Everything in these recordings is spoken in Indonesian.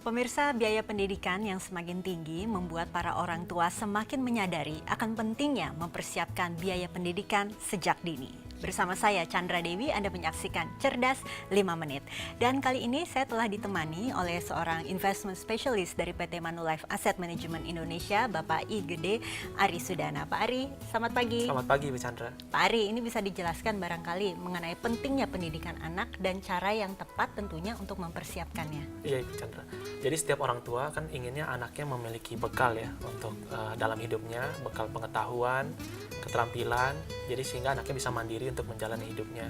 Pemirsa, biaya pendidikan yang semakin tinggi membuat para orang tua semakin menyadari akan pentingnya mempersiapkan biaya pendidikan sejak dini. Bersama saya Chandra Dewi, Anda menyaksikan Cerdas 5 Menit. Dan kali ini saya telah ditemani oleh seorang investment specialist dari PT Manulife Asset Management Indonesia, Bapak I Gede Ari Sudana. Pak Ari, selamat pagi. Selamat pagi, Bu Chandra. Pak Ari, ini bisa dijelaskan barangkali mengenai pentingnya pendidikan anak dan cara yang tepat tentunya untuk mempersiapkannya. Iya, Ibu Chandra. Jadi setiap orang tua kan inginnya anaknya memiliki bekal ya untuk dalam hidupnya, bekal pengetahuan, keterampilan, jadi sehingga anaknya bisa mandiri untuk menjalani hidupnya.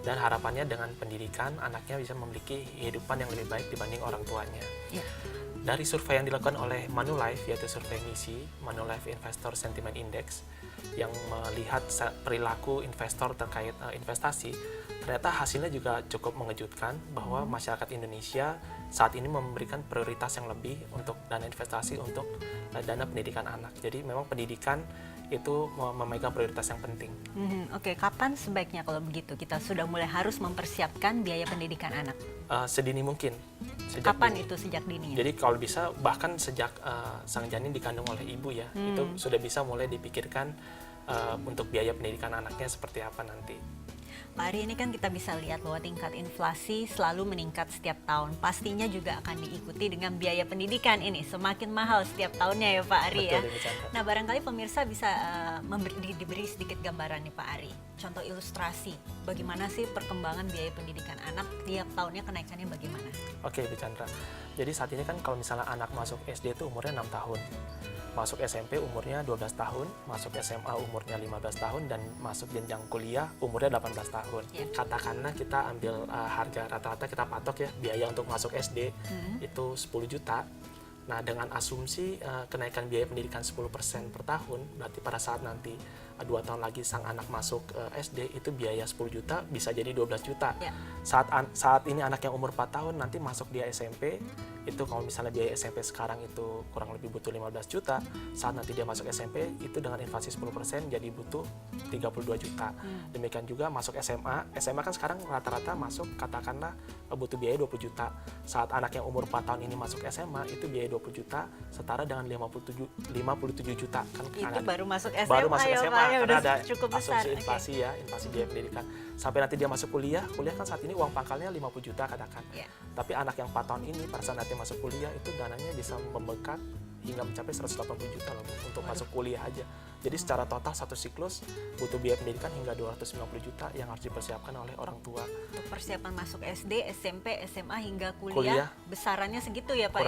Dan harapannya dengan pendidikan, anaknya bisa memiliki kehidupan yang lebih baik dibanding orang tuanya. Ya. Dari survei yang dilakukan oleh Manulife, yaitu survei misi, Manulife Investor Sentiment Index, yang melihat perilaku investor terkait investasi, ternyata hasilnya juga cukup mengejutkan bahwa masyarakat Indonesia saat ini memberikan prioritas yang lebih untuk dana investasi untuk dana pendidikan anak. Jadi memang pendidikan itu memegang prioritas yang penting. Oke, kapan sebaiknya kalau begitu kita sudah mulai harus mempersiapkan biaya pendidikan anak? Sedini mungkin. Kapan itu sejak dini? Jadi kalau bisa bahkan sejak sang janin dikandung oleh ibu ya, itu sudah bisa mulai dipikirkan untuk biaya pendidikan anaknya seperti apa nanti. Pak Ari, ini kan kita bisa lihat bahwa tingkat inflasi selalu meningkat setiap tahun. Pastinya juga akan diikuti dengan biaya pendidikan ini. Semakin mahal setiap tahunnya ya Pak Ari. Betul, ya. Nah, barangkali pemirsa bisa diberi sedikit gambaran nih Pak Ari. Contoh ilustrasi, bagaimana sih perkembangan biaya pendidikan anak tiap tahunnya, kenaikannya bagaimana? Oke, Bu Chandra. Jadi saat ini kan kalau misalnya anak masuk SD itu umurnya 6 tahun. Masuk SMP umurnya 12 tahun, masuk SMA umurnya 15 tahun, dan masuk jenjang kuliah umurnya 18 tahun. Yeah. Katakanlah kita ambil harga rata-rata, kita patok ya, biaya untuk masuk SD itu 10 juta. Nah, dengan asumsi kenaikan biaya pendidikan 10% per tahun, berarti pada saat nanti 2 tahun lagi sang anak masuk SD, itu biaya 10 juta bisa jadi 12 juta. Yeah. Saat ini anak yang umur 4 tahun nanti masuk dia SMP, itu kalau misalnya biaya SMP sekarang itu kurang lebih butuh 15 juta, saat nanti dia masuk SMP itu dengan inflasi 10% jadi butuh 32 juta. Demikian juga masuk SMA kan sekarang rata-rata masuk katakanlah butuh biaya 20 juta. Saat anak yang umur 4 tahun ini masuk SMA itu biaya 20 juta setara dengan 57 juta kan. Itu baru masuk SMA, baru masuk ya, SMA Pak, ya, karena udah ada cukup besar. asumsi inflasi ya, inflasi biaya pendidikan. Sampai nanti dia masuk kuliah kan saat ini uang pangkalnya 50 juta katakan. Yeah. Tapi anak yang 4 tahun ini pada saat nanti masuk kuliah itu dananya bisa membengkak hingga mencapai 180 juta loh Bu, untuk masuk kuliah aja. Jadi secara total satu siklus butuh biaya pendidikan hingga 250 juta yang harus dipersiapkan oleh orang tua. Untuk persiapan masuk SD, SMP, SMA hingga kuliah. Besarannya segitu ya Pak?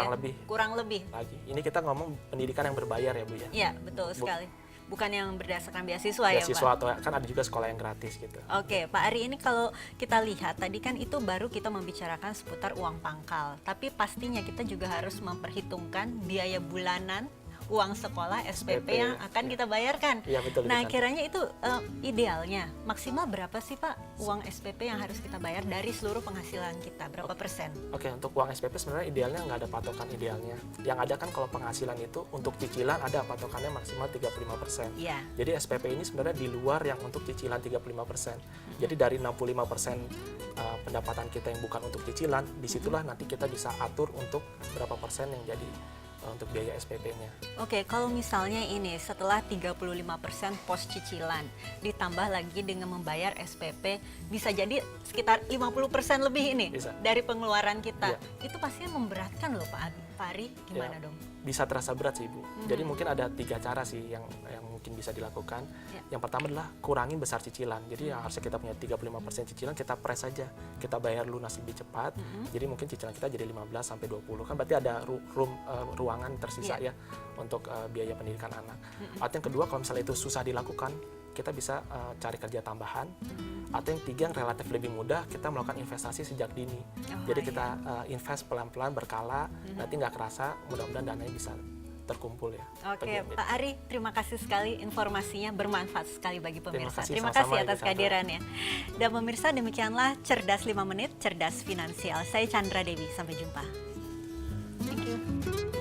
Kurang lebih. Lagi. Ini kita ngomong pendidikan yang berbayar ya Bu ya? Iya, betul sekali. Bukan yang berdasarkan beasiswa ya Pak? Beasiswa atau kan ada juga sekolah yang gratis gitu. Oke, Pak Ari, ini kalau kita lihat tadi kan itu baru kita membicarakan seputar uang pangkal. Tapi pastinya kita juga harus memperhitungkan biaya bulanan, uang sekolah, SPP yang akan kita bayarkan. Iya, betul. Nah, kiranya itu idealnya maksimal berapa sih Pak uang SPP yang harus kita bayar dari seluruh penghasilan kita? Berapa persen? Oke, untuk uang SPP sebenarnya idealnya nggak ada patokan idealnya. Yang ada kan kalau penghasilan itu untuk cicilan ada patokannya maksimal 35%. Iya. Jadi SPP ini sebenarnya di luar yang untuk cicilan 35%. Jadi dari 65% pendapatan kita yang bukan untuk cicilan, disitulah nanti kita bisa atur untuk berapa persen yang jadi untuk biaya SPP-nya. Oke, kalau misalnya ini setelah 35% pos cicilan ditambah lagi dengan membayar SPP, bisa jadi sekitar 50% lebih ini Bisa. dari pengeluaran kita. Iya. Itu pastinya memberatkan loh Pak Ari, gimana dong? Bisa terasa berat sih Bu. Jadi mungkin ada 3 cara sih yang mungkin bisa dilakukan. Yang pertama adalah kurangin besar cicilan. Jadi yang harusnya kita punya 35% cicilan, kita press saja. Kita bayar lunas lebih cepat. Jadi mungkin cicilan kita jadi 15 sampai 20. Kan berarti ada ruangan tersisa ya untuk biaya pendidikan anak. Atau yang kedua, kalau misalnya itu susah dilakukan, kita bisa cari kerja tambahan. Atau yang tiga, yang relatif lebih mudah, kita melakukan investasi sejak dini. Jadi kita invest pelan-pelan berkala, nanti nggak kerasa, mudah-mudahan dananya bisa terkumpul ya. Oke, Pak Ari, terima kasih sekali informasinya, bermanfaat sekali bagi pemirsa. Terima sama-sama, kasih atas Ibu Chandra. kehadirannya. Dan pemirsa, demikianlah Cerdas 5 Menit, Cerdas Finansial. Saya Chandra Dewi, sampai jumpa. Thank you.